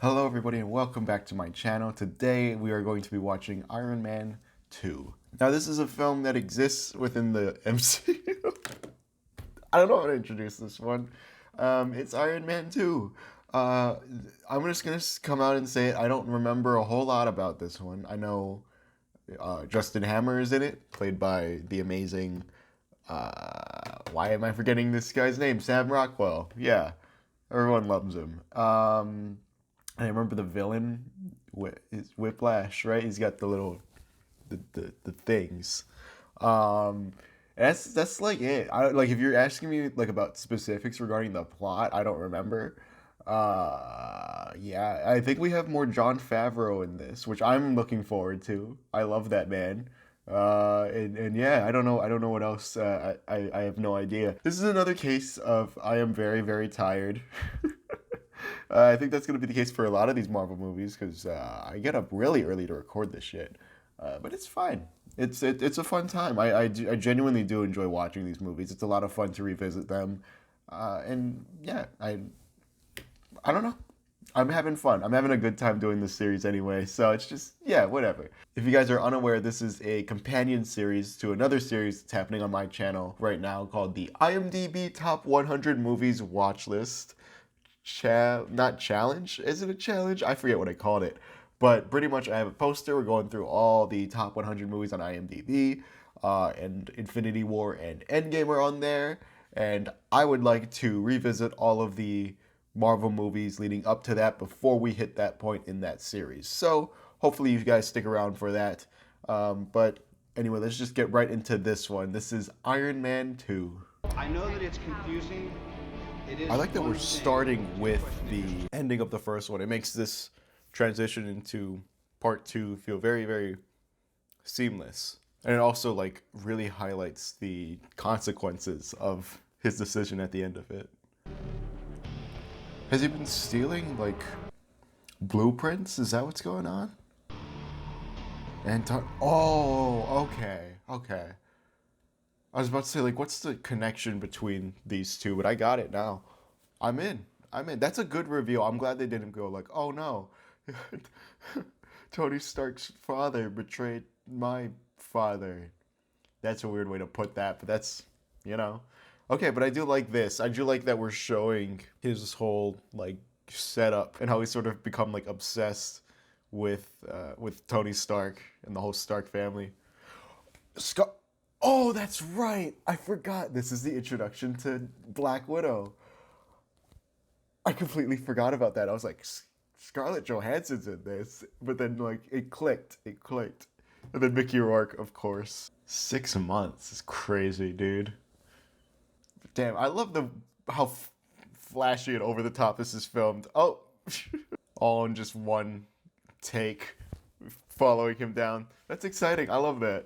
Hello everybody and welcome back to my channel. Today we are going to be watching Iron Man 2. Now this is a film that exists within the MCU. I don't know how to introduce this one. It's Iron Man 2. I'm just going to come out and say it. I don't remember a whole lot about this one. I know Justin Hammer is in it, played by the amazing... why am I forgetting this guy's name? Sam Rockwell. Yeah, everyone loves him. I remember the villain is Whiplash, right? He's got the little the things. That's like it. Like if you're asking me like about specifics regarding the plot, I don't remember. Yeah, I think we have more Jon Favreau in this, which I'm looking forward to. I love that man. And yeah, I don't know what else. I have no idea. This is another case of I am very, very tired. I think that's going to be the case for a lot of these Marvel movies because I get up really early to record this shit. But it's fine. It's a fun time. I genuinely do enjoy watching these movies. It's a lot of fun to revisit them. And yeah, I don't know. I'm having fun. I'm having a good time doing this series anyway. So it's just, yeah, whatever. If you guys are unaware, this is a companion series to another series that's happening on my channel right now called the IMDb Top 100 Movies Watch List. Not challenge. Is it a challenge? I forget what I called it. But pretty much I have a poster. We're going through all the top 100 movies on IMDb. And Infinity War and Endgame are on there. And I would like to revisit all of the Marvel movies leading up to that before we hit that point in that series. So hopefully you guys stick around for that. But anyway, let's just get right into this one. This is Iron Man 2. I know that it's confusing. I like that we're starting with the ending of the first one. It makes this transition into part two feel very, very seamless. And it also like really highlights the consequences of his decision at the end of it. Has he been stealing like blueprints? Is that what's going on? Oh, okay. I was about to say, like, what's the connection between these two? But I got it now. I'm in. That's a good reveal. I'm glad they didn't go like, oh no, Tony Stark's father betrayed my father. That's a weird way to put that, but that's, you know. Okay, but I do like this. I do like that we're showing his whole, like, setup and how he's sort of become, like, obsessed with Tony Stark and the whole Stark family. Oh, that's right. I forgot. This is the introduction to Black Widow. I completely forgot about that. I was like, Scarlett Johansson's in this. But then, like, it clicked. And then Mickey Rourke, of course. 6 months is crazy, dude. Damn, I love how flashy and over the top this is filmed. Oh, all in just one take, following him down. That's exciting. I love that.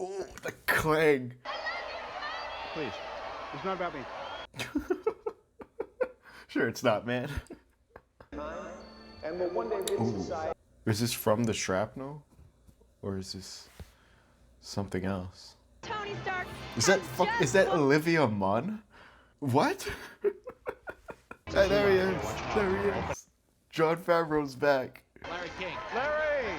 Oh, the clang. Please, it's not about me. Sure, it's not, man. And will one day rid society. Is this from the shrapnel? Or is this something else? Tony Stark. Is that Olivia Munn? What? Hey, there he is. Jon Favreau's back. Larry King. Larry!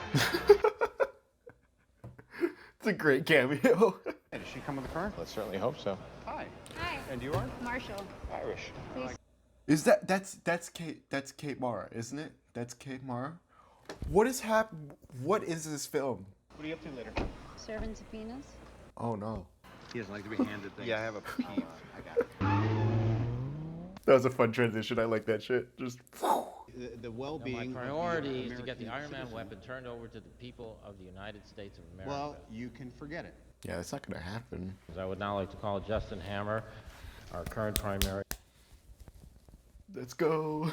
It's a great cameo. Hey, does she come with the car? Let's certainly hope so. Hi. Hi. And you are? Marshall. Irish. Please. Is that's Kate Mara, isn't it? That's Kate Mara. What is this film? What are you up to later? Serving subpoenas. Oh no. He doesn't like to be handed things. Yeah, I have a peeve. I got it. That was a fun transition. I like that shit. Just The well-being. My of priority is to American get the Iron Man citizen. weapon turned over to the people of the United States of America. Well, you can forget it. yeah, that's not gonna happen. I would now like to call Justin Hammer, our current primary. Let's go.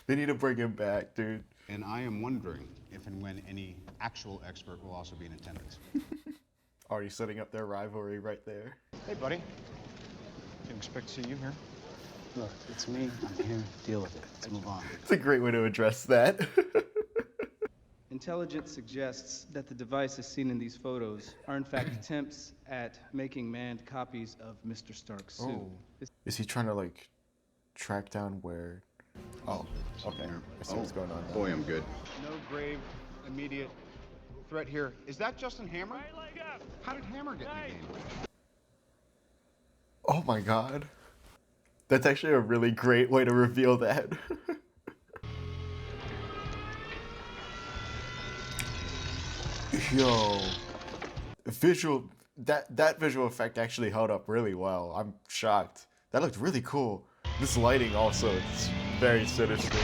They need to bring him back, dude. And I am wondering if and when any actual expert will also be in attendance. Already setting up their rivalry right there. Hey, buddy. Didn't expect to see you here. Look, it's me. I'm here to deal with it. Let's move on. It's a great way to address that. Intelligence suggests that the devices seen in these photos are in fact attempts at making manned copies of Mr. Stark's suit. Oh. Is he trying to like track down where Oh, okay. I see what's going on now. Boy, I'm good. No grave immediate threat here. Is that Justin Hammer? How did Hammer get in the game? Oh my god. That's actually a really great way to reveal that. Yo. That visual effect actually held up really well. I'm shocked. That looked really cool. This lighting also, it's very sinister.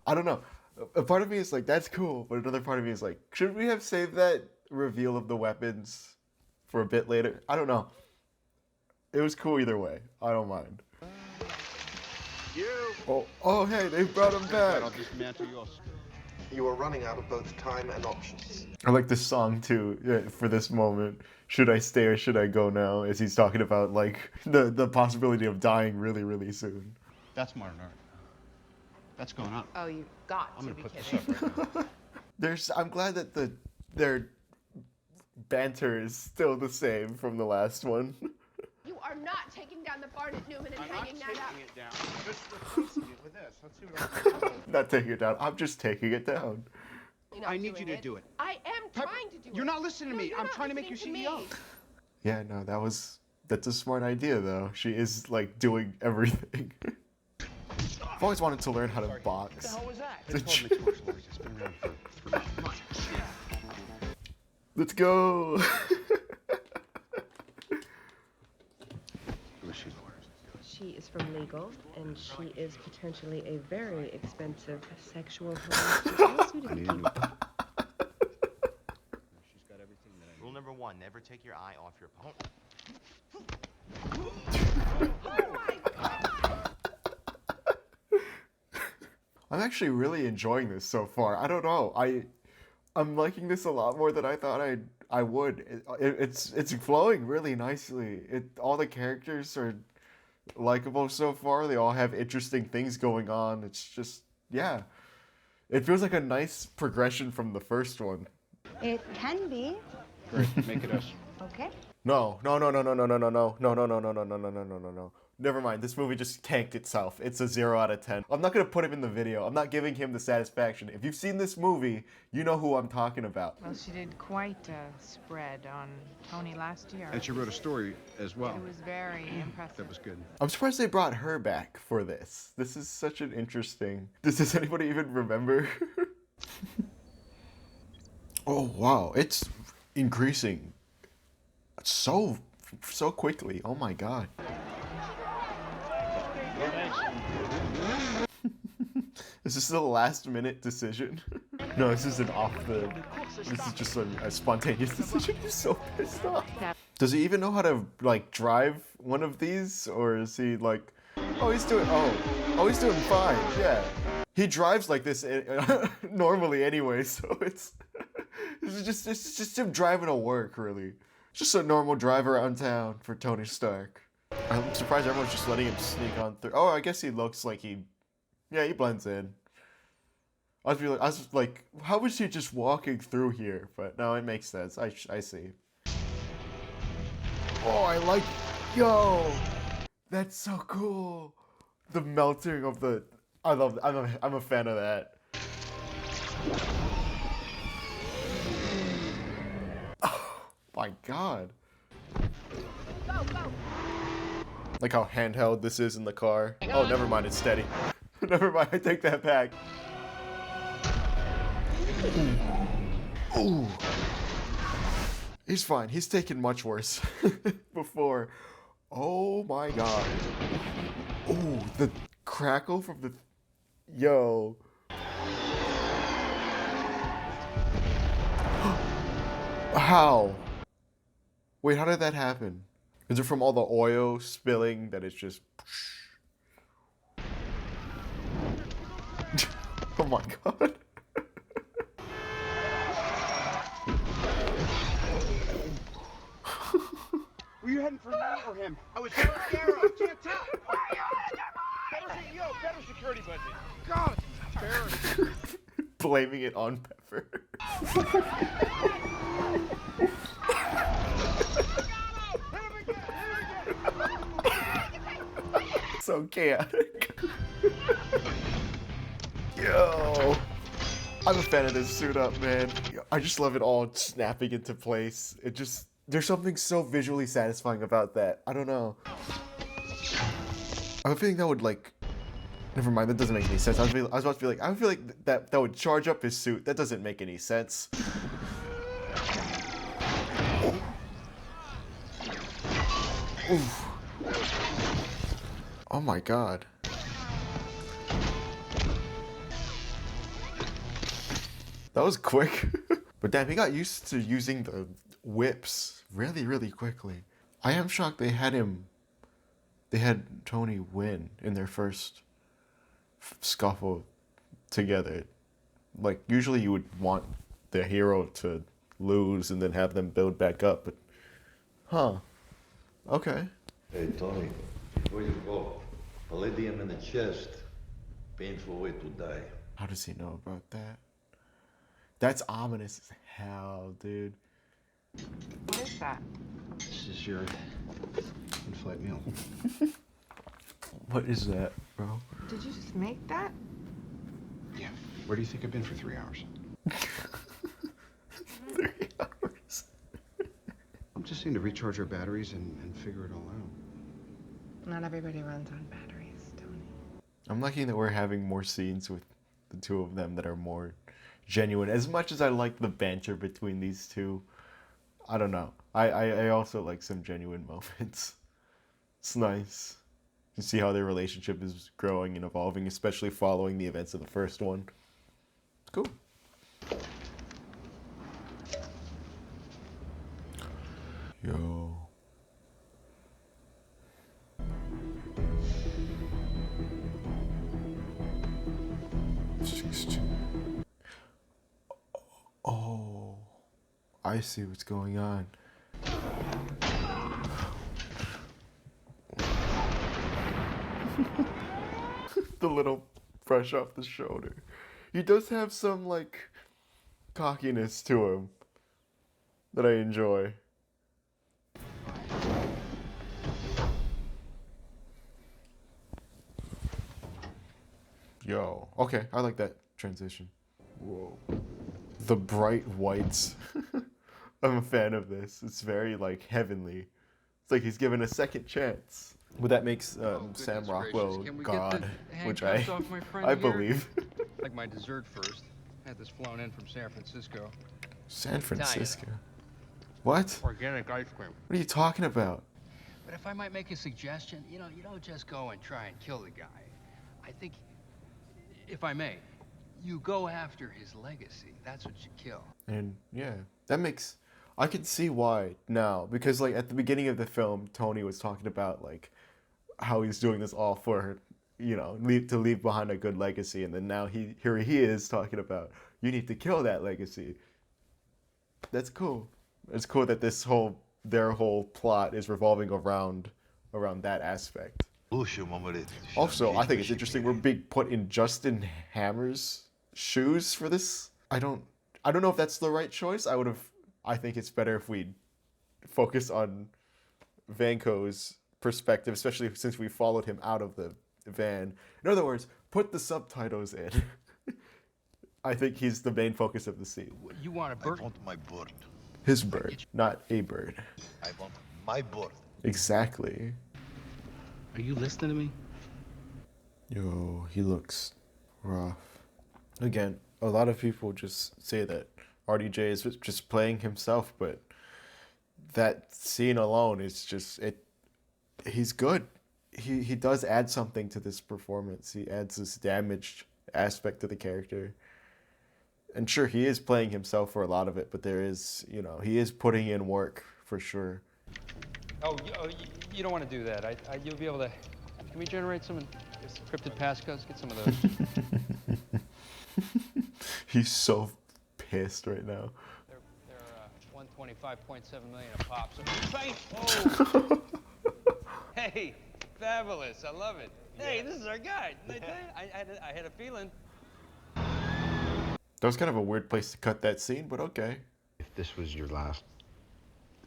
I don't know. A part of me is like, that's cool, but another part of me is like, should we have saved that reveal of the weapons for a bit later? I don't know. It was cool either way. I don't mind. Oh, hey, they brought him back. I'll dismantle yours. You are running out of both time and options. I like this song too, yeah, for this moment. Should I stay or should I go now? As he's talking about like the possibility of dying really, really soon. That's modern art. That's going on. Oh, you got I'm to gonna be put kidding. this up right now. I'm glad that their banter is still the same from the last one. You are not taking down the Barnett Newman and hanging that up. it down. I'm just replacing it with this. Let's see what else. Not taking it down. I'm just taking it down. You're not I need you doing to do it. I am trying to do it. You're not listening to No, me. you're I'm not trying to make you listening CEO. to me. Yeah, no, that's a smart idea though. She is like doing everything. I've always wanted to learn how to box. was that? It's called mixed martial arts. It's been around for months. Let's go. Who is she, Laura? She is from legal, and she is potentially a very expensive sexual harassment. I need a new. She's got everything that I need. Rule number 1, never take your eye off your opponent. I'm actually really enjoying this so far. I don't know. I'm liking this a lot more than I thought I would. It's flowing really nicely. All the characters are likable so far. They all have interesting things going on. It's just, yeah. It feels like a nice progression from the first one. It can be. Great, make it us. Okay. No. Never mind. This movie just tanked itself. It's a 0 out of 10. I'm not gonna put him in the video. I'm not giving him the satisfaction. If you've seen this movie, you know who I'm talking about. Well, she did quite a spread on Tony last year. And she wrote a story as well. It was very impressive. That was good. I'm surprised they brought her back for this. This is such an interesting... Does anybody even remember? Oh, wow. It's increasing so quickly. Oh my god. Is this the last minute decision? No, this isn't this is just a spontaneous decision. He's so pissed off. Does he even know how to like drive one of these? Or is he like, he's doing fine, yeah. He drives like this normally anyway, so it's just him driving to work, really. Just a normal drive around town for Tony Stark. I'm surprised everyone's just letting him sneak on through. Oh, I guess he looks like he blends in. I was like, how was he just walking through here? But no, it makes sense. I see. Oh, yo, that's so cool. The melting of the, I'm a fan of that. Oh my god. Go, go. Like how handheld this is in the car. Oh, never mind, it's steady. Never mind, I take that back. Ooh. He's fine. He's taken much worse before. Oh my god. Ooh, the crackle from the... Yo. How? Wait, how did that happen? Is it from all the oil spilling that it's just... Oh my god. Were you heading for me or him? I was heading for Arrow. I can't tell. Better security budget. God, it's embarrassing. Blaming it on Pepper. So chaotic. I'm a fan of this suit up, man. I just love it all snapping into place. It just, there's something so visually satisfying about that. I don't know. I have a feeling that would like, never mind, that doesn't make any sense. I was about to be like, I feel like that would charge up his suit. That doesn't make any sense. Oof. Oh my god. That was quick. But damn, he got used to using the whips really, really quickly. I am shocked they had Tony win in their first scuffle together. Like, usually you would want the hero to lose and then have them build back up, but huh. Okay. Hey, Tony, before you go, palladium in the chest. Painful way to die. How does he know about that? That's ominous as hell, dude. What is that? This is your in-flight meal. What is that, bro? Did you just make that? Yeah. Where do you think I've been for 3 hours? 3 hours. I'm just saying to recharge our batteries and figure it all out. Not everybody runs on batteries, Tony. I'm liking that we're having more scenes with the two of them that are more genuine. As much as I like the banter between these two, I don't know. I also like some genuine moments. It's nice to see how their relationship is growing and evolving, especially following the events of the first one. It's cool. Yo. Oh, I see what's going on. The little brush off the shoulder. He does have some, like, cockiness to him that I enjoy. Yo, okay, I like that transition. Whoa. The bright whites. I'm a fan of this. It's very, like, heavenly. It's like he's given a second chance. But that makes Sam Rockwell God, which I believe. Like my dessert first. Had this flown in from San Francisco. San Francisco? What? Organic ice cream. What are you talking about? But if I might make a suggestion, you don't just go and try and kill the guy. I think, if I may, you go after his legacy. That's what you kill. And yeah, that makes, I can see why now, because like at the beginning of the film, Tony was talking about like how he's doing this all for, to leave behind a good legacy, and then now here he is talking about you need to kill that legacy. That's cool. It's cool that their whole plot is revolving around that aspect. Also, I think it's interesting we're being put in Justin Hammer's shoes for this. I don't know if that's the right choice. I think it's better if we focus on Vanko's perspective, especially since we followed him out of the van. In other words, put the subtitles in. I think he's the main focus of the scene. You want a bird? I want my bird. His bird, not a bird. I want my bird. Exactly. Are you listening to me? Yo, he looks rough. Again, a lot of people just say that RDJ is just playing himself, but that scene alone is just he's good. He does add something to this performance. He adds this damaged aspect to the character. And sure, he is playing himself for a lot of it, but there is, he is putting in work for sure. Oh, you don't want to do that. You'll be able to. Can we generate some encrypted passcodes? Get some of those. He's so pissed right now. They're 125.7 million a pop. So hey, fabulous! I love it. Hey, this is our guy. Didn't I tell you? I had a feeling. That was kind of a weird place to cut that scene, but okay. If this was your last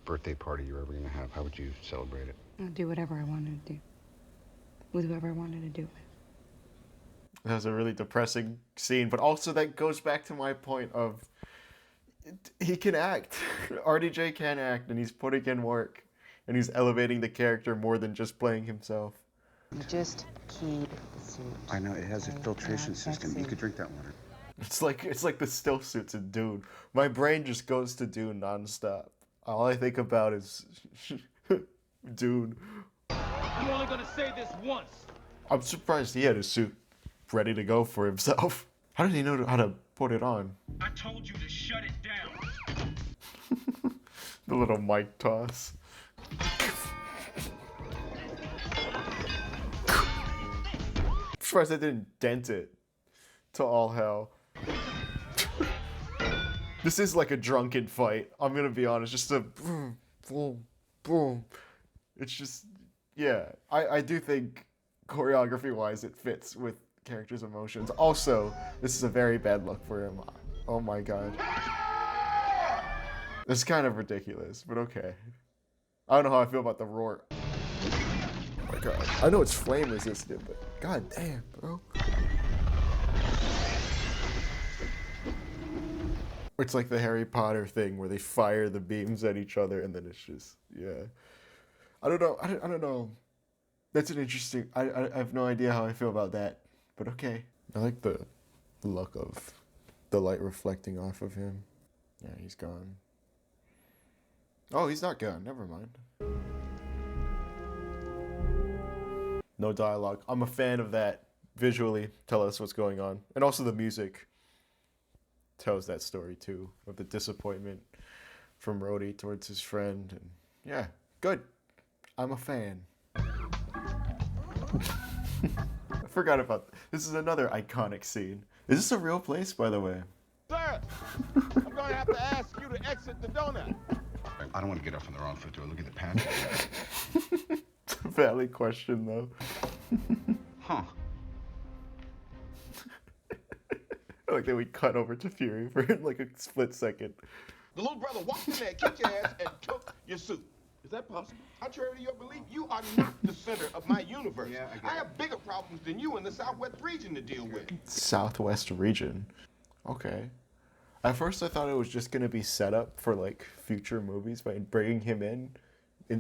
birthday party you're ever gonna have, how would you celebrate it? I'll do whatever I wanted to do. With whoever I wanted to do it. It has a really depressing scene, but also that goes back to my point of he can act. RDJ can act, and he's putting in work, and he's elevating the character more than just playing himself. You just keyed the suit. I know, it has a filtration system. You could drink that water. It's like the still suits in Dune. My brain just goes to Dune nonstop. All I think about is Dune. I'm only gonna say this once. I'm surprised he had his suit ready to go for himself. How did he know how to put it on? I told you to shut it down. The little mic toss. I'm surprised I didn't dent it to all hell. This is like a drunken fight. I'm gonna be honest. Just a boom, boom, boom. It's just, yeah. I do think choreography-wise it fits with characters' emotions. Also, this is a very bad look for him. Oh my god. It's kind of ridiculous, but okay. I don't know how I feel about the roar. Oh my god. I know it's flame resistant, but god damn, bro. It's like the Harry Potter thing where they fire the beams at each other and then it's just, yeah. I don't know. I don't know. That's an interesting, I have no idea how I feel about that, but okay. I like the look of the light reflecting off of him. Yeah, he's gone. Oh, he's not gone. Never mind. No dialogue. I'm a fan of that. Visually, tell us what's going on. And also the music tells that story too, of the disappointment from Rhodey towards his friend. And yeah, good. I'm a fan. I forgot about this. Is another iconic scene. Is this a real place, by the way? Sir, I'm going to have to ask you to exit the donut. I don't want to get off on the wrong foot, do I? Look at the patch. It's a valid question, though. Huh. I like that we cut over to Fury for like a split second. The little brother walked in there, kicked your ass, and took your suit. Is that possible? Contrary to your belief, you are not the center of my universe. Yeah, I have bigger problems than you in the Southwest region to deal with. Southwest region. Okay. At first I thought it was just going to be set up for like future movies by bringing him in,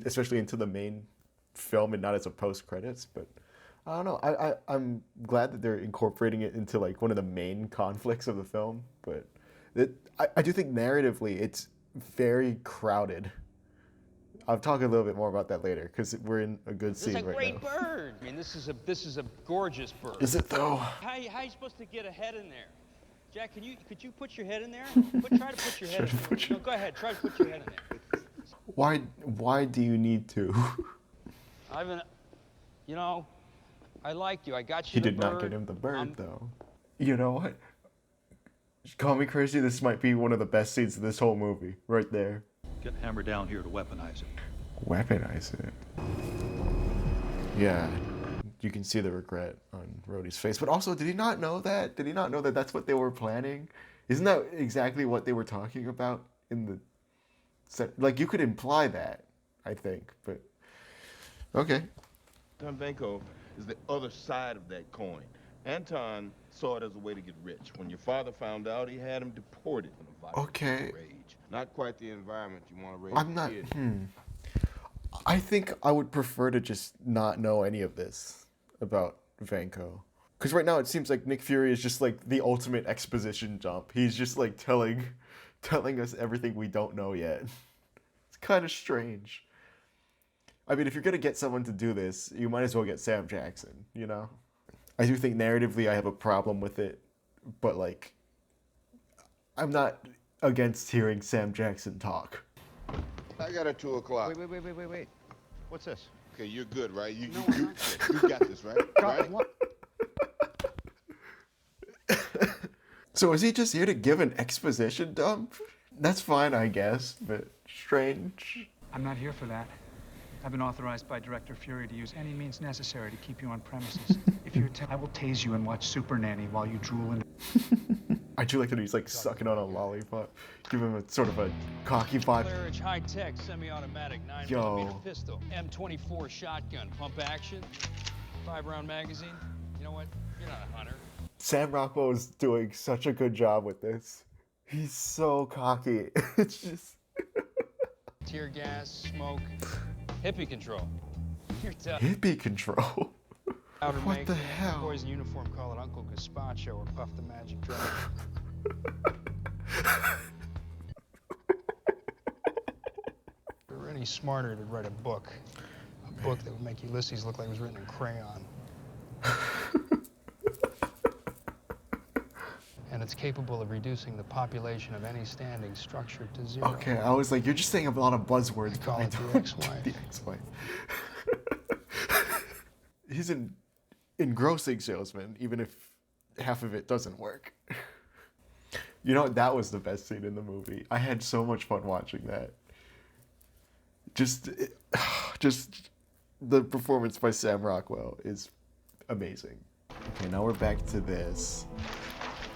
especially into the main film and not as a post-credits, but I don't know. I'm glad that they're incorporating it into like one of the main conflicts of the film, but I do think narratively it's very crowded. I'll talk a little bit more about that later because we're in a good scene right now. This is a great bird. I mean, this is a gorgeous bird. Is it though? How you supposed to get a head in there? Jack, could you put your head in there? Try to put your head in there. No, go ahead, try to put your head in there. Why do you need to? Ivan, you know, I like you. I got He you the did bird. not get him the bird though. You know what? Call me crazy, this might be one of the best scenes of this whole movie, right there. Get Hammer down here to weaponize it. Weaponize it. Yeah. You can see the regret on Rhodey's face. But also, did he not know that? Did he not know that that's what they were planning? Isn't that exactly what they were talking about in the set? Like, you could imply that, I think, but... Okay. Anton Vanko is the other side of that coin. Anton saw it as a way to get rich. When your father found out, he had him deported. Okay. Rage. Not quite the environment you want to raise I'm not... I think I would prefer to just not know any of this about Vanko. Because right now it seems like Nick Fury is just like the ultimate exposition dump. He's just like telling us everything we don't know yet. It's kind of strange. I mean, if you're going to get someone to do this, you might as well get Sam Jackson, you know? I do think narratively I have a problem with it, but like, I'm not against hearing Sam Jackson talk. I got it 2 o'clock. Wait. What's this? Okay, you're good, right? You got this, right? Right? What? So is he just here to give an exposition dump? That's fine, I guess, but strange. I'm not here for that. I've been authorized by Director Fury to use any means necessary to keep you on premises. If you attempt, I will tase you and watch Super Nanny while you drool in. I do like that he's like sucking on a lollipop. Give him a sort of a cocky vibe. Claridge high-tech semi-automatic 9mm pistol, M24 shotgun, pump action, 5-round magazine. You know what? You're not a hunter. Sam Rockwell is doing such a good job with this. He's so cocky. It's just Tear gas, smoke, hippie control. You're tough. hippie control. Powder What make the hell? boys in uniform call it Uncle Gazpacho or Puff the Magic Dragon. If you were any smarter, to write a book. A book that would make Ulysses look like it was written in crayon. And it's capable of reducing the population of any standing structure to zero. Okay, I was like, you're just saying a lot of buzzwords. Call it the don't- ex-wife. The ex-wife. He's an engrossing salesman, even if half of it doesn't work. You know, that was the best scene in the movie. I had so much fun watching that. Just the performance by Sam Rockwell is amazing. Okay, now we're back to this.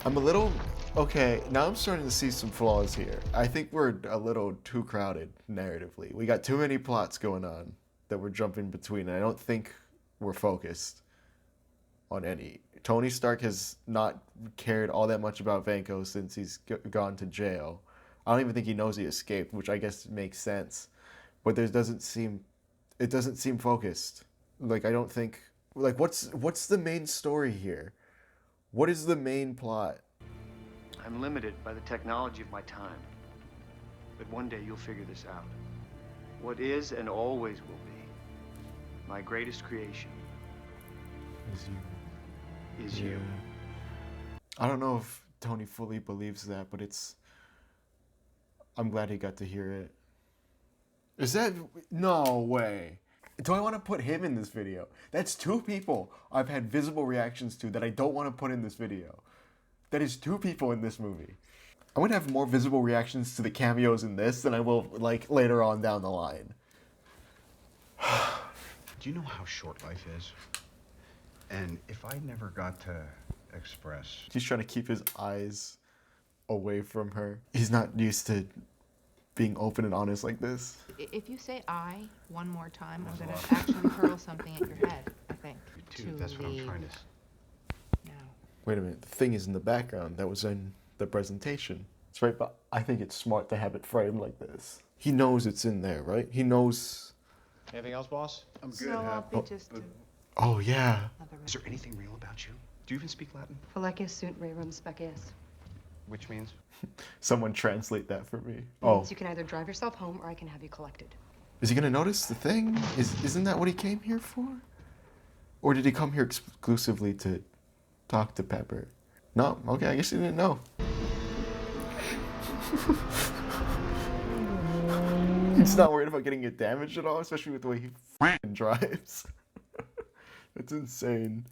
I'm a little... Okay, now I'm starting to see some flaws here. I think we're a little too crowded narratively. We got too many plots going on that we're jumping between, and I don't think we're focused on any. Tony Stark has not cared all that much about Vanko since he's gone to jail. I don't even think he knows he escaped, which I guess makes sense. But it doesn't seem focused. Like, I don't think... Like, what's the main story here? What is the main plot? I'm limited by the technology of my time. But one day you'll figure this out. What is and always will be my greatest creation is you. I don't know if Tony fully believes that, but I'm glad he got to hear it. Is that... No way. Do I want to put him in this video? That's two people I've had visible reactions to that I don't want to put in this video. That is two people in this movie. I'm going to have more visible reactions to the cameos in this than I will, like, later on down the line. Do you know how short life is? And if I never got to express... He's trying to keep his eyes away from her. He's not used to being open and honest like this. If you say I one more time, I'm going to actually hurl something at your head, I think. You too, that's what I'm trying to... Wait a minute, the thing is in the background that was in the presentation. It's right, but I think it's smart to have it framed like this. He knows it's in there, right? He knows... Anything else, boss? I'm good. So I'll be just... Oh, yeah. Is there anything real about you? Do you even speak Latin? Felecis sunt rerum species. Which means? Someone translate that for me. Means Oh, you can either drive yourself home or I can have you collected. is he gonna notice the thing? Isn't that what he came here for? Or did he come here exclusively to talk to Pepper? No? Okay, I guess he didn't know. He's not worried about getting it damaged at all, especially with the way he f***ing drives. It's insane.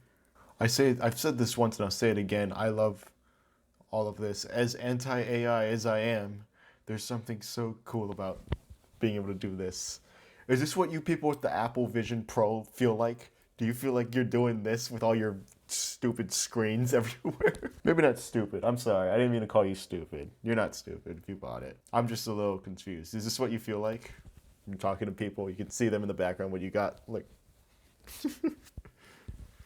I've said this once and I'll say it again. I love all of this. As anti-AI as I am, there's something so cool about being able to do this. Is this what you people with the Apple Vision Pro feel like? Do you feel like you're doing this with all your stupid screens everywhere? Maybe not stupid. I'm sorry. I didn't mean to call you stupid. You're not stupid if you bought it. I'm just a little confused. Is this what you feel like? You're talking to people. You can see them in the background when you got, like...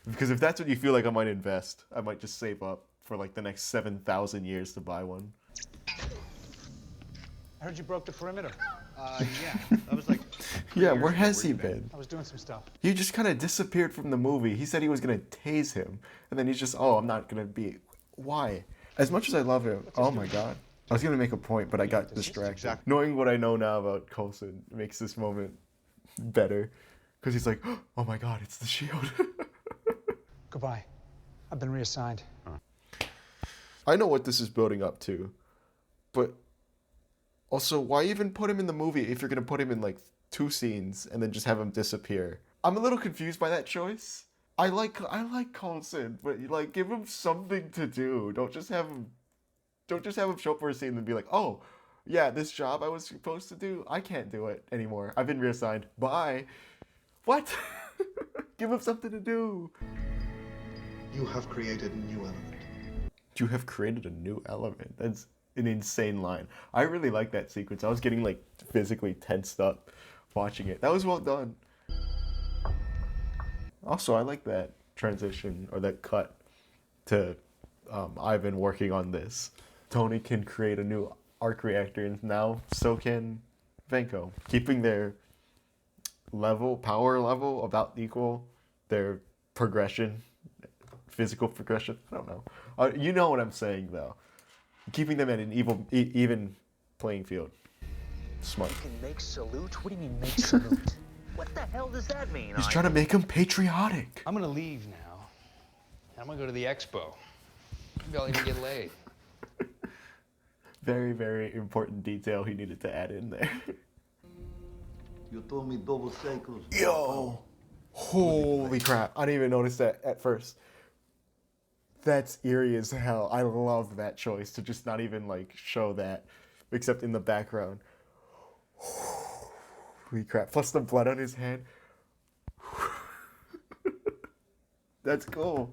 Because if that's what you feel like, I might invest. I might just save up for like the next 7,000 years to buy one. I heard you broke the perimeter. Yeah. That was like... Yeah, where has he been? I was doing some stuff. He just kind of disappeared from the movie. He said he was going to tase him. And then he's just, oh, I'm not going to be... Why? As much as I love him, oh my god. I was going to make a point, but I got distracted. Exactly. Knowing what I know now about Coulson makes this moment better. Because he's like, oh my god, it's the shield. Goodbye. I've been reassigned. I know what this is building up to. But also, why even put him in the movie if you're going to put him in like 2 scenes and then just have him disappear? I'm a little confused by that choice. I like Coulson, but like give him something to do. Don't just have him show up for a scene and be like, "Oh, yeah, this job I was supposed to do, I can't do it anymore. I've been reassigned. Bye." What? Give him something to do. You have created a new element. You have created a new element. That's an insane line. I really like that sequence. I was getting like physically tensed up watching it. That was well done. Also, I like that transition or that cut to I've been working on this. Tony can create a new arc reactor, and now so can Vanko, keeping their power level about equal, their progression, physical progression. I don't know. You know what I'm saying though. Keeping them at an even playing field. Smart. You can make salute? What do you mean make salute? What the hell does that mean? He's trying to make him patriotic. I'm gonna leave now. I'm gonna go to the expo. Maybe I'll even get laid. Very, very important detail he needed to add in there. You told me double cycles. Yo! Holy crap. I didn't even notice that at first. That's eerie as hell. I love that choice to just not even like show that, except in the background. Holy crap. Plus the blood on his hand. That's cool.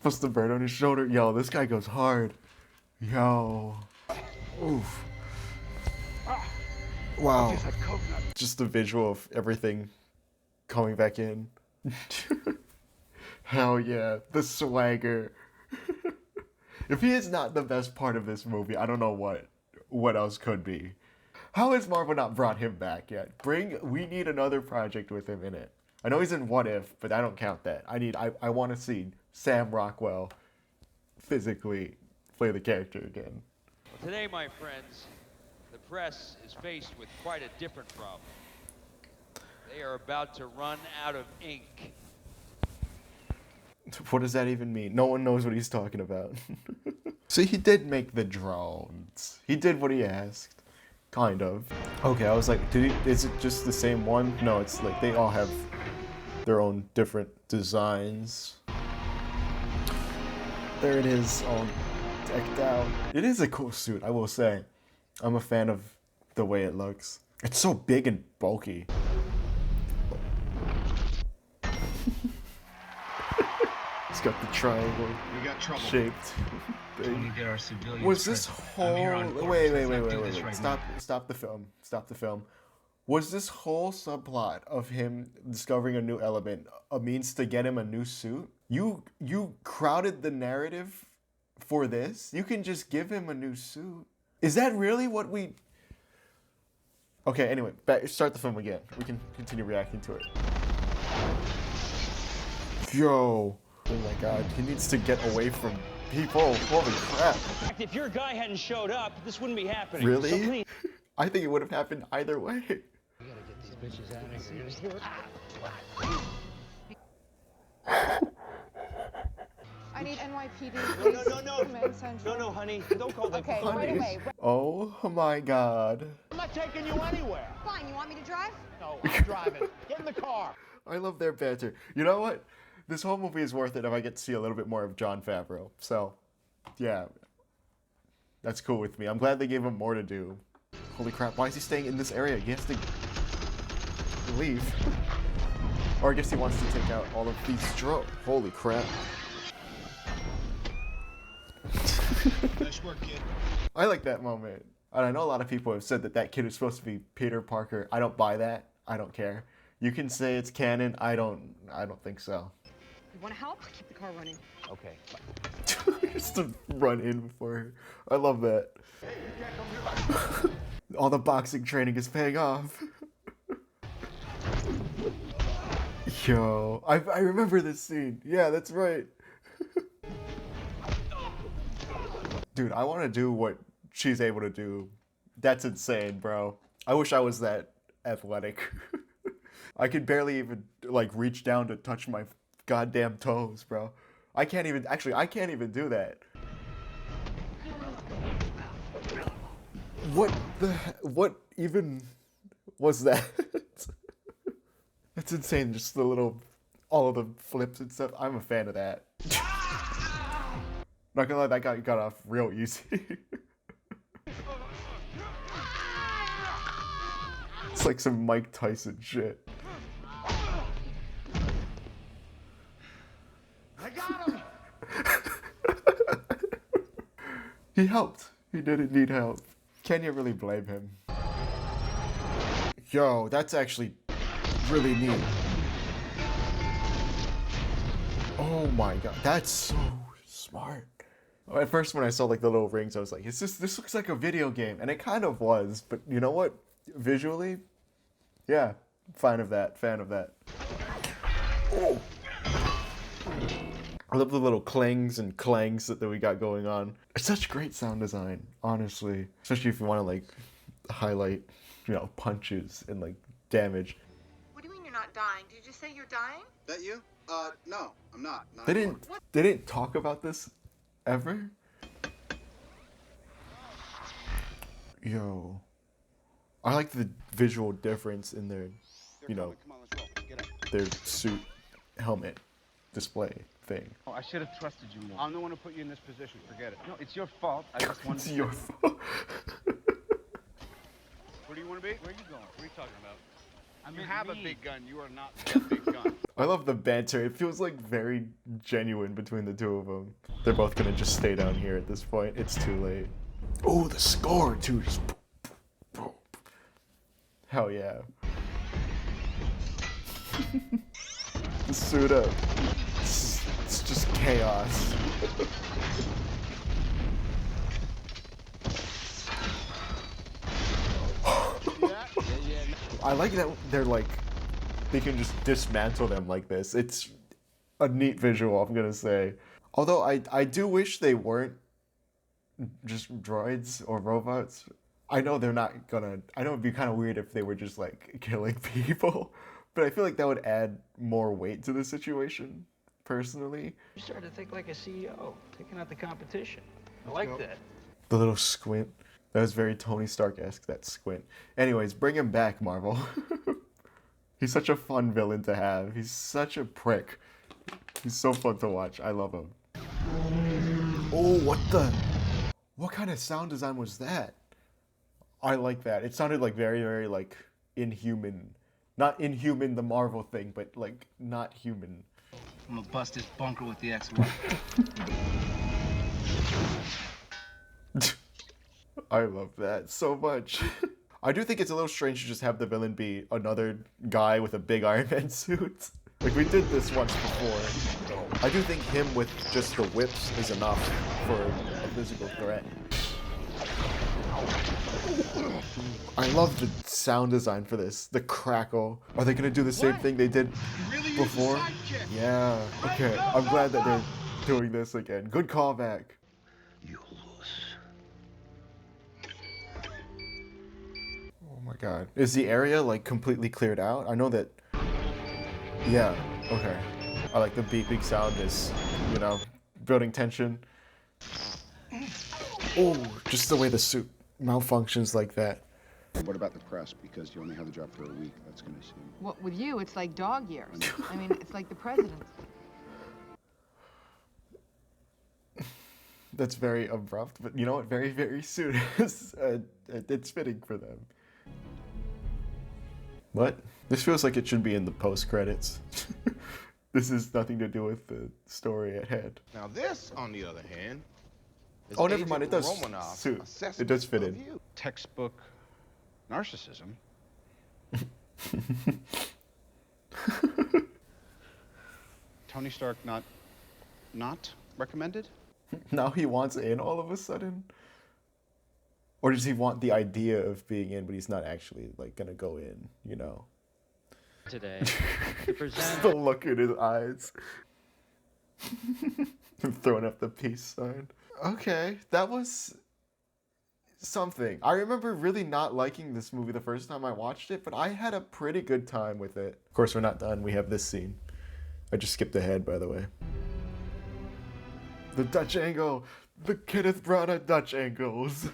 Plus the burn on his shoulder. Yo, this guy goes hard. Yo. Oof. Wow. Just the visual of everything coming back in. Hell yeah. The swagger. If he is not the best part of this movie, I don't know what else could be. How has Marvel not brought him back yet? We need another project with him in it. I know he's in What If, but I don't count that. I want to see Sam Rockwell physically play the character again. Well, today, my friends, the press is faced with quite a different problem. They are about to run out of ink. What does that even mean? No one knows what he's talking about. See, he did make the drones. He did what he asked. Kind of. Okay, I was like, is it just the same one? No, it's like they all have their own different designs. There it is, all decked out. It is a cool suit, I will say. I'm a fan of the way it looks. It's so big and bulky. It's got the triangle shaped thing. Was this whole... Wait. Stop the film. Stop the film. Was this whole subplot of him discovering a new element a means to get him a new suit? You crowded the narrative for this? You can just give him a new suit. Is that really what we... Okay, anyway, start the film again. We can continue reacting to it. Yo. Oh my god, he needs to get away from people. Holy crap. If your guy hadn't showed up, this wouldn't be happening. Really? So please... I think it would have happened either way. We gotta get these bitches out of here. I need NYPD, please. No, honey. Don't call them. Okay, right away. Oh my god. I'm not taking you anywhere. Fine, you want me to drive? No, I'm driving. Get in the car. I love their banter. You know what? This whole movie is worth it if I get to see a little bit more of Jon Favreau. So, yeah. That's cool with me. I'm glad they gave him more to do. Holy crap, why is he staying in this area? He has to leave. Or I guess he wants to take out all of these drones. Holy crap. Nice work, kid. I like that moment. And I know a lot of people have said that kid is supposed to be Peter Parker. I don't buy that. I don't care. You can say it's canon. I don't think so. You want to help? Keep the car running. Okay. Just to run in before her. I love that. All the boxing training is paying off. Yo, I remember this scene. Yeah, that's right. Dude, I want to do what she's able to do. That's insane, bro. I wish I was that athletic. I could barely even, like, reach down to touch my goddamn toes, bro. I can't even do that. What even was that? That's insane, just all of the flips and stuff. I'm a fan of that. Not gonna lie, that guy got off real easy. It's like some Mike Tyson shit. I got him! He helped. He didn't need help. Can you really blame him? Yo, that's actually really neat. Oh my god, that's so smart. smart. At first, when I saw like the little rings, I was like, this looks like a video game. And it kind of was. But you know what? Visually, yeah, fan of that. Oh. I love the little clings and clangs that we got going on. It's such great sound design, honestly. Especially if you want to like highlight, punches and like damage. What do you mean you're not dying? Did you say you're dying? That you? No, I'm not. They didn't talk about this ever. Yo, I like the visual difference in their, their suit helmet display thing. Oh, I should have trusted you more. I'm the one who put you in this position. Forget it. No, it's your fault. I just wanted It's your fault. Where do you want to be? Where are you going? What are you talking about? You have a big gun. You are not a big gun. I love the banter. It feels like very genuine between the two of them. They're both gonna just stay down here at this point. It's too late. Oh, the score too. Just hell yeah. Suit up. It's just chaos. I like that they're like, they can just dismantle them like this. It's a neat visual, I'm gonna say. Although I do wish they weren't just droids or robots. I know they're not gonna, I know it'd be kind of weird if they were just like killing people, but I feel like that would add more weight to the situation, personally. You started to think like a CEO, taking out the competition. I like that. The little squint. That was very Tony Stark-esque, that squint. Anyways, bring him back, Marvel. He's such a fun villain to have. He's such a prick. He's so fun to watch. I love him. Oh, what kind of sound design was that? I like that. It sounded like very, very like Inhuman. Not Inhuman, the Marvel thing, but like not human. I'm gonna bust this bunker with the X-1. I love that so much. I do think it's a little strange to just have the villain be another guy with a big Iron Man suit. Like, we did this once before. I do think him with just the whips is enough for a physical threat. I love the sound design for this. The crackle. Are they gonna do the same thing they did before? Yeah. Okay. I'm glad that they're doing this again. Good callback. Oh my god. Is the area like completely cleared out? I know that. Yeah. Okay. I like the beeping sound is, building tension. Oh, just the way the suit malfunctions like that. What about the press? Because you only have the job for a week. That's going to seem... What, with you, it's like dog years. I mean, it's like the president's. That's very abrupt, but you know what? Very, very soon. It's fitting for them. What? This feels like it should be in the post-credits. This has nothing to do with the story at hand. Now this, on the other hand, is oh, never mind. It Agent does Romanoff's suit. It assessment does fit of in. you. Textbook narcissism. Tony Stark not recommended? Now he wants in all of a sudden? Or does he want the idea of being in, but he's not actually like gonna go in, Today, to present the look in his eyes. Throwing up the peace sign. Okay, that was something. I remember really not liking this movie the first time I watched it, but I had a pretty good time with it. Of course, we're not done. We have this scene. I just skipped ahead, by the way. The Dutch angle. The Kenneth Branagh Dutch angles.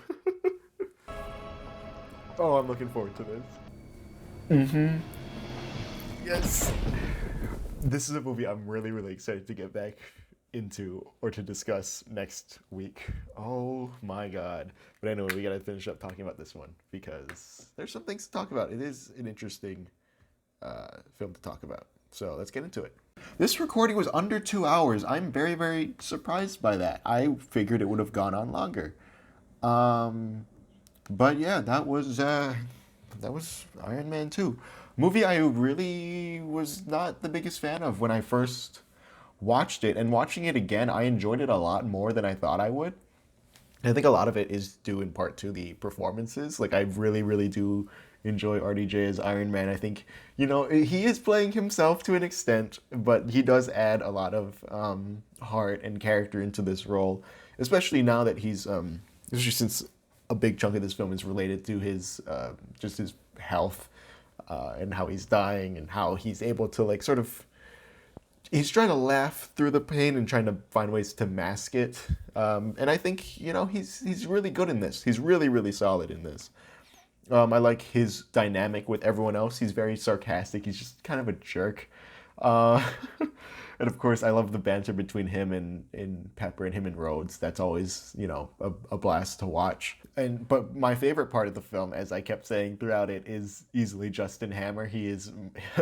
Oh, I'm looking forward to this. Mm-hmm. Yes. This is a movie I'm really, really excited to get back into or to discuss next week. Oh my god. But anyway, we gotta finish up talking about this one because there's some things to talk about. It is an interesting film to talk about. So let's get into it. This recording was under 2 hours. I'm very, very surprised by that. I figured it would have gone on longer. But yeah, that was Iron Man 2. Movie I really was not the biggest fan of when I first watched it, and watching it again, I enjoyed it a lot more than I thought I would. I think a lot of it is due in part to the performances. Like, I really, really do enjoy RDJ as Iron Man. I think, you know, he is playing himself to an extent, but he does add a lot of heart and character into this role, especially now that he's, especially since a big chunk of this film is related to his, just his health, and how he's dying and how he's able to, like, sort of, he's trying to laugh through the pain and trying to find ways to mask it. And I think, you know, he's really good in this. He's really, really solid in this. I like his dynamic with everyone else. He's very sarcastic. He's just kind of a jerk. And of course, I love the banter between him and Pepper and him and Rhodes. That's always, you know, a blast to watch. But my favorite part of the film, as I kept saying throughout it, is easily Justin Hammer. He is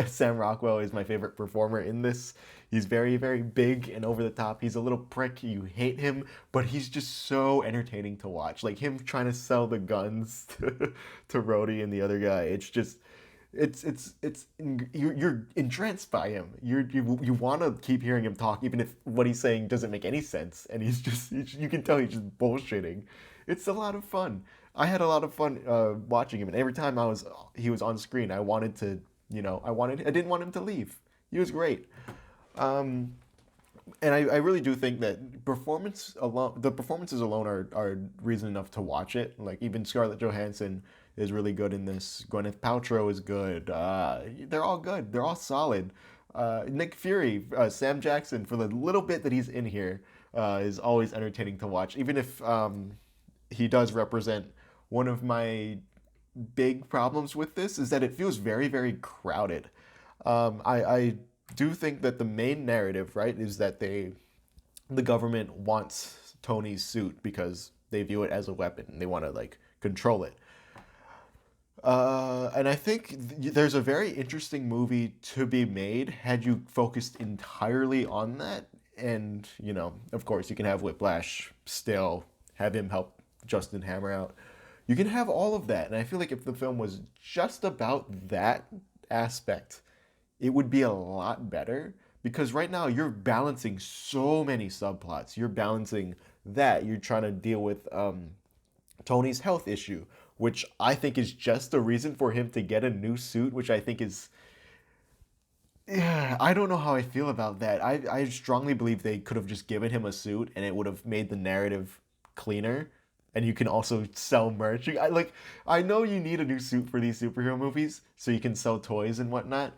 Sam Rockwell is my favorite performer in this. He's very, very big and over the top. He's a little prick. You hate him, but he's just so entertaining to watch. Like him trying to sell the guns to Rhodey and the other guy. It's just, you're entranced by him. You want to keep hearing him talk, even if what he's saying doesn't make any sense. And you can tell he's just bullshitting. It's a lot of fun. I had a lot of fun watching him, and every time he was on screen, I wanted to, you know, I didn't want him to leave. He was great. And I really do think that the performances alone are reason enough to watch it. Like, even Scarlett Johansson is really good in this. Gwyneth Paltrow is good. They're all good. They're all solid. Nick Fury, Sam Jackson, for the little bit that he's in here, is always entertaining to watch. Even if he does represent one of my big problems with this, is that it feels very, very crowded. I do think that the main narrative, right, is that the government wants Tony's suit because they view it as a weapon and they want to, like, control it. And I think there's a very interesting movie to be made had you focused entirely on that. And, you know, of course, you can have Whiplash still, have him help Justin Hammer out. You can have all of that. And I feel like if the film was just about that aspect, it would be a lot better, because right now you're balancing so many subplots. You're balancing that. You're trying to deal with Tony's health issue, which I think is just a reason for him to get a new suit, which I think is... Yeah, I don't know how I feel about that. I strongly believe they could have just given him a suit and it would have made the narrative cleaner. And you can also sell merch. I know you need a new suit for these superhero movies so you can sell toys and whatnot.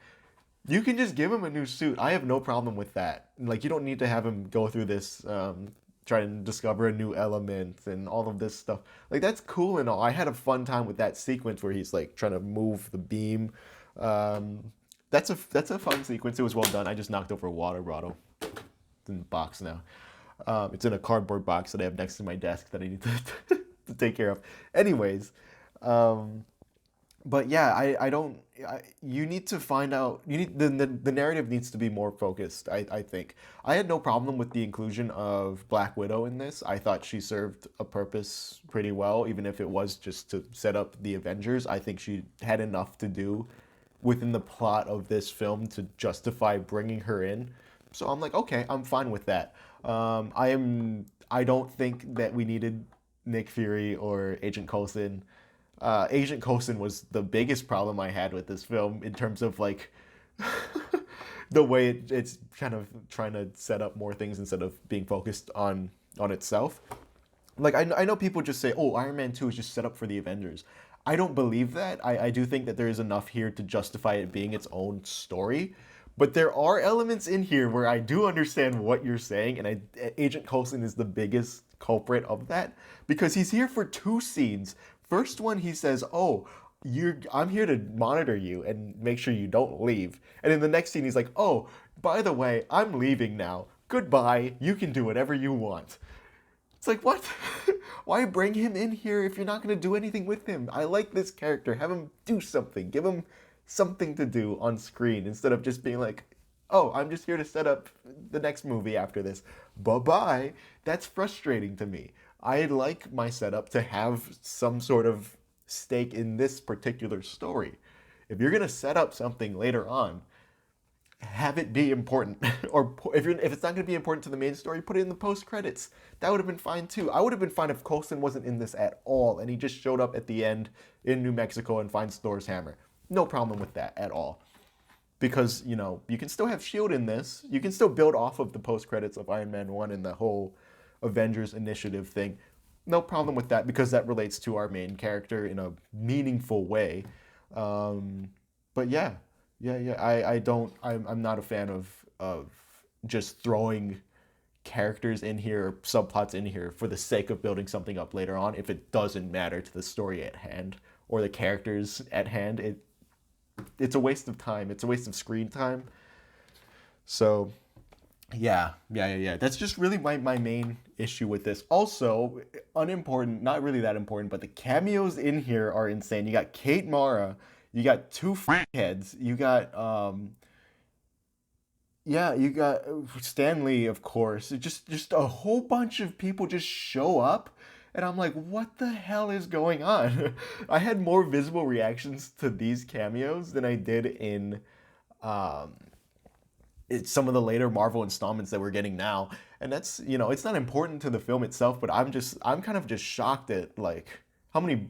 You can just give him a new suit. I have no problem with that. Like, you don't need to have him go through this, try and discover a new element and all of this stuff. Like, that's cool and all. I had a fun time with that sequence where he's, like, trying to move the beam. That's a fun sequence. It was well done. I just knocked over a water bottle. It's in the box now. It's in a cardboard box that I have next to my desk that I need to take care of. Anyways, but yeah, you need to find out, the narrative needs to be more focused, I think. I had no problem with the inclusion of Black Widow in this. I thought she served a purpose pretty well, even if it was just to set up the Avengers. I think she had enough to do within the plot of this film to justify bringing her in. So I'm like, okay, I'm fine with that. I don't think that we needed Nick Fury or Agent Coulson. Agent Coulson was the biggest problem I had with this film in terms of, like, the way it's kind of trying to set up more things instead of being focused on itself. Like, I know people just say, oh, Iron Man 2 is just set up for the Avengers. I don't believe that. I do think that there is enough here to justify it being its own story. But there are elements in here where I do understand what you're saying, and Agent Coulson is the biggest culprit of that, because he's here for 2 scenes. First one, he says, oh, I'm here to monitor you and make sure you don't leave. And in the next scene, he's like, oh, by the way, I'm leaving now. Goodbye. You can do whatever you want. It's like, what? Why bring him in here if you're not going to do anything with him? I like this character. Have him do something. Give him something to do on screen instead of just being like, oh, I'm just here to set up the next movie after this. Bye-bye. That's frustrating to me. I like my setup to have some sort of stake in this particular story. If you're going to set up something later on, have it be important. Or if it's not going to be important to the main story, put it in the post-credits. That would have been fine too. I would have been fine if Coulson wasn't in this at all and he just showed up at the end in New Mexico and finds Thor's hammer. No problem with that at all. Because, you know, you can still have S.H.I.E.L.D. in this. You can still build off of the post-credits of Iron Man 1 and the whole Avengers Initiative thing. No problem with that because that relates to our main character in a meaningful way. But yeah. I'm not a fan of just throwing characters in here or subplots in here for the sake of building something up later on if it doesn't matter to the story at hand or the characters at hand. It's a waste of time. It's a waste of screen time. So yeah. That's just really my main issue with this. Also, unimportant, not really that important, but the cameos in here are insane. You got Kate Mara. You got two heads. You got you got Stan Lee, of course. Just a whole bunch of people just show up, and I'm like, what the hell is going on? I had more visible reactions to these cameos than I did in some of the later Marvel installments that we're getting now, and that's, you know, it's not important to the film itself, but I'm kind of just shocked at like how many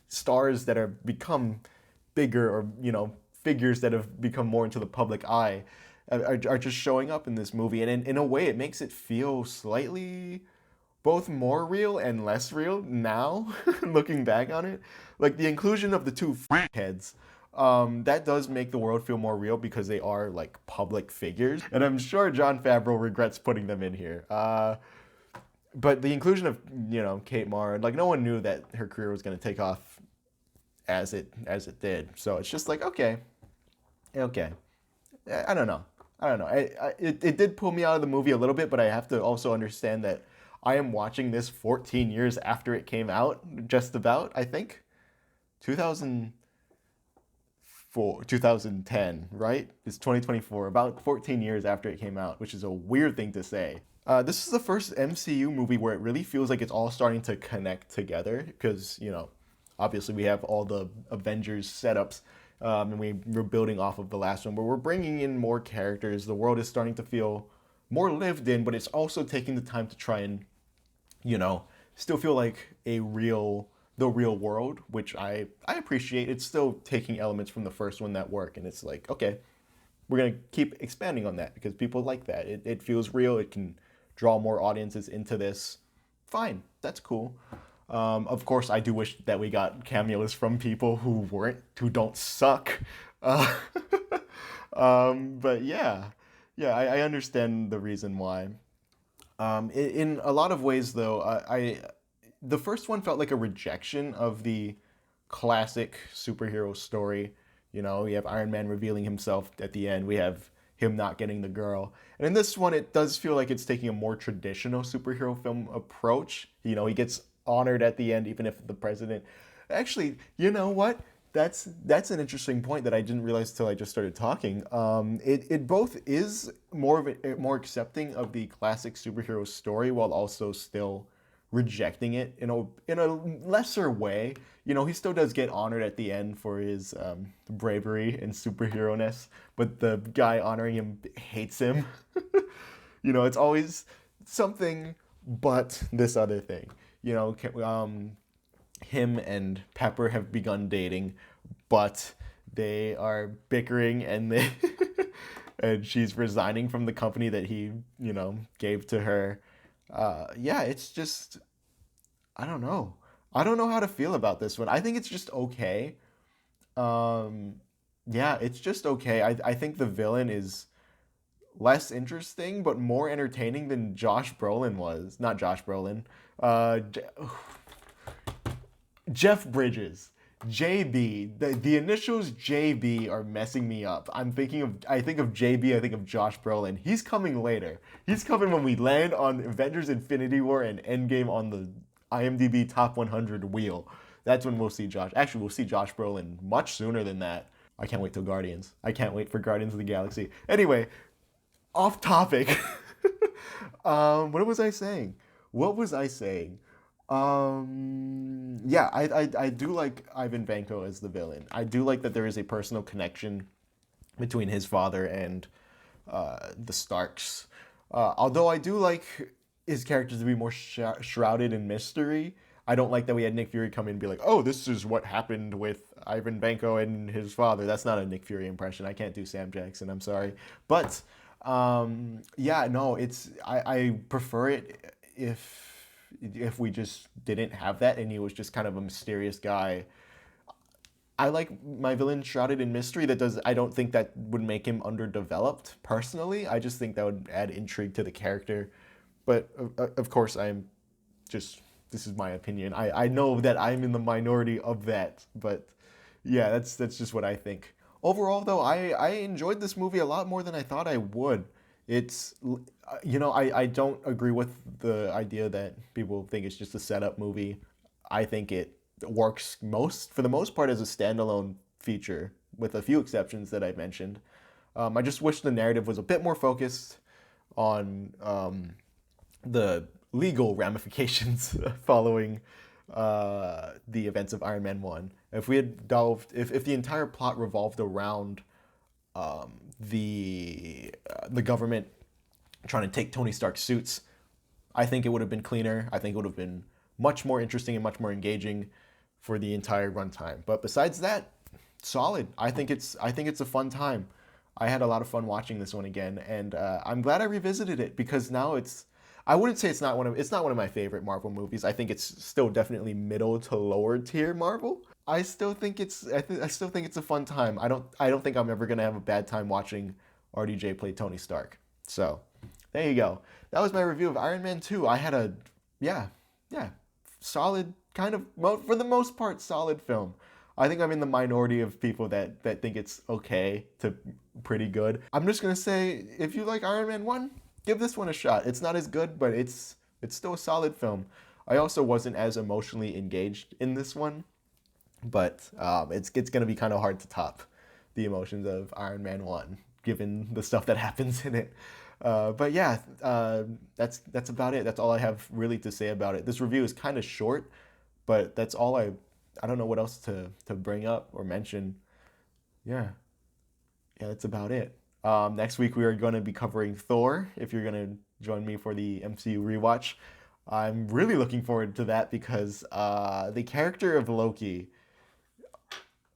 stars that are become bigger, or, you know, figures that have become more into the public eye are just showing up in this movie. And in a way, it makes it feel slightly both more real and less real now, looking back on it. Like the inclusion of the two heads, that does make the world feel more real because they are like public figures. And I'm sure Jon Favreau regrets putting them in here. But the inclusion of, you know, Kate Mara, like no one knew that her career was going to take off as it did. So it's just like, okay. I don't know. It did pull me out of the movie a little bit, but I have to also understand that I am watching this 14 years after it came out, just about, I think. 2010, right? It's 2024, about 14 years after it came out, which is a weird thing to say. This is the first MCU movie where it really feels like it's all starting to connect together because, you know, obviously we have all the Avengers setups, and we're building off of the last one, but we're bringing in more characters. The world is starting to feel more lived in, but it's also taking the time to try and, you know, still feel like the real world, which I appreciate. It's still taking elements from the first one that work, and it's like, okay, we're going to keep expanding on that because people like that. It feels real. It can draw more audiences into this. Fine, that's cool. Of course, I do wish that we got cameos from people who don't suck. But yeah, I understand the reason why. In a lot of ways, though, the first one felt like a rejection of the classic superhero story. You know, we have Iron Man revealing himself at the end. We have him not getting the girl. And in this one, it does feel like it's taking a more traditional superhero film approach. You know, he gets honored at the end, even if the president... Actually, you know what? That's an interesting point that I didn't realize till I just started talking. It both is more accepting of the classic superhero story while also still rejecting it in a lesser way. You know, he still does get honored at the end for his bravery and superhero-ness, but the guy honoring him hates him. You know, it's always something but this other thing. You know, him and Pepper have begun dating, but they are bickering, and and she's resigning from the company that he, you know, gave to her. Yeah, it's just, I don't know. I don't know how to feel about this one. I think it's just okay. Yeah, it's just okay. I think the villain is less interesting, but more entertaining than Josh Brolin was. Not Josh Brolin. Jeff Bridges. JB. The initials JB are messing me up. I think of JB, I think of Josh Brolin. He's coming later. He's coming when we land on Avengers Infinity War and Endgame on the IMDb Top 100 wheel. That's when we'll see Josh. Actually, we'll see Josh Brolin much sooner than that. I can't wait till Guardians. I can't wait for Guardians of the Galaxy. Anyway, off topic. What was I saying? Yeah, I do like Ivan Vanko as the villain. I do like that there is a personal connection between his father and the Starks. Although I do like his characters to be more shrouded in mystery. I don't like that we had Nick Fury come in and be like, oh, this is what happened with Ivan Vanko and his father. That's not a Nick Fury impression. I can't do Sam Jackson. I'm sorry. But, yeah, no, I prefer it if we just didn't have that and he was just kind of a mysterious guy. I like my villain shrouded in mystery. I don't think that would make him underdeveloped, personally. I just think that would add intrigue to the character. But, of course, this is my opinion. I know that I'm in the minority of that, but yeah, that's just what I think. Overall, though, I enjoyed this movie a lot more than I thought I would. It's, you know, I don't agree with the idea that people think it's just a setup movie. I think it works for the most part as a standalone feature, with a few exceptions that I mentioned. I just wish the narrative was a bit more focused on the legal ramifications following the events of Iron Man 1. If we had if the entire plot revolved around the government trying to take Tony Stark's suits, I think it would have been cleaner. I think it would have been much more interesting and much more engaging for the entire runtime. But besides that, solid. I think it's a fun time. I had a lot of fun watching this one again, and I'm glad I revisited it because now I wouldn't say it's not one of my favorite Marvel movies. I think it's still definitely middle to lower tier Marvel. I still think it's a fun time. I don't think I'm ever gonna have a bad time watching RDJ play Tony Stark. So there you go. That was my review of Iron Man 2. I had a solid, kind of, for the most part, solid film. I think I'm in the minority of people that think it's okay to pretty good. I'm just gonna say, if you like Iron Man 1, give this one a shot. It's not as good, but it's still a solid film. I also wasn't as emotionally engaged in this one, but it's going to be kind of hard to top the emotions of Iron Man 1, given the stuff that happens in it. But yeah, that's about it. That's all I have really to say about it. This review is kind of short, but that's all I don't know what else to bring up or mention. Yeah, that's about it. Next week, we are going to be covering Thor, if you're going to join me for the MCU rewatch. I'm really looking forward to that because the character of Loki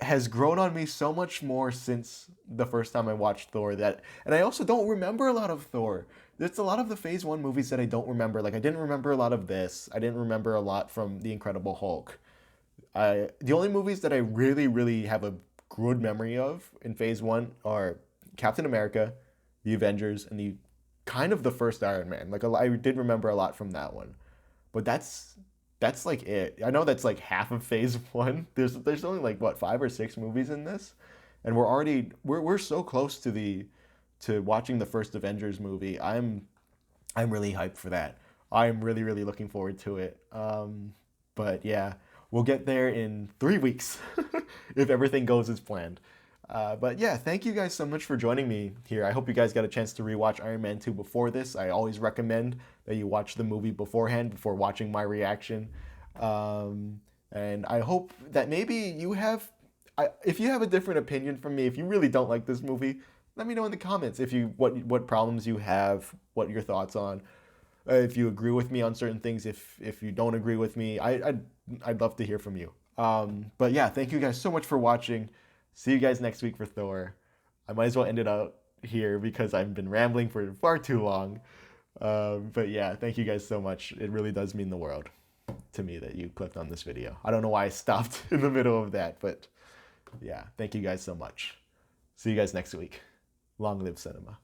has grown on me so much more since the first time I watched Thor. And I also don't remember a lot of Thor. There's a lot of the Phase 1 movies that I don't remember. Like, I didn't remember a lot of this. I didn't remember a lot from The Incredible Hulk. The only movies that I really, really have a good memory of in Phase 1 are Captain America, the Avengers, and the first Iron Man. Like, I did remember a lot from that one, but that's like it. I know that's like half of Phase 1. There's only like what, 5 or 6 movies in this, and we're so close to watching the first Avengers movie. I'm really hyped for that. I'm really, really looking forward to it. But yeah, we'll get there in 3 weeks if everything goes as planned. But yeah, thank you guys so much for joining me here. I hope you guys got a chance to rewatch Iron Man 2 before this. I always recommend that you watch the movie beforehand, before watching my reaction. And I hope that maybe you have, if you have a different opinion from me, if you really don't like this movie, let me know in the comments what problems you have, what your thoughts on. If you agree with me on certain things, if you don't agree with me, I'd love to hear from you. But yeah, thank you guys so much for watching. See you guys next week for Thor. I might as well end it out here because I've been rambling for far too long. But yeah, thank you guys so much. It really does mean the world to me that you clicked on this video. I don't know why I stopped in the middle of that, but yeah, thank you guys so much. See you guys next week. Long live cinema.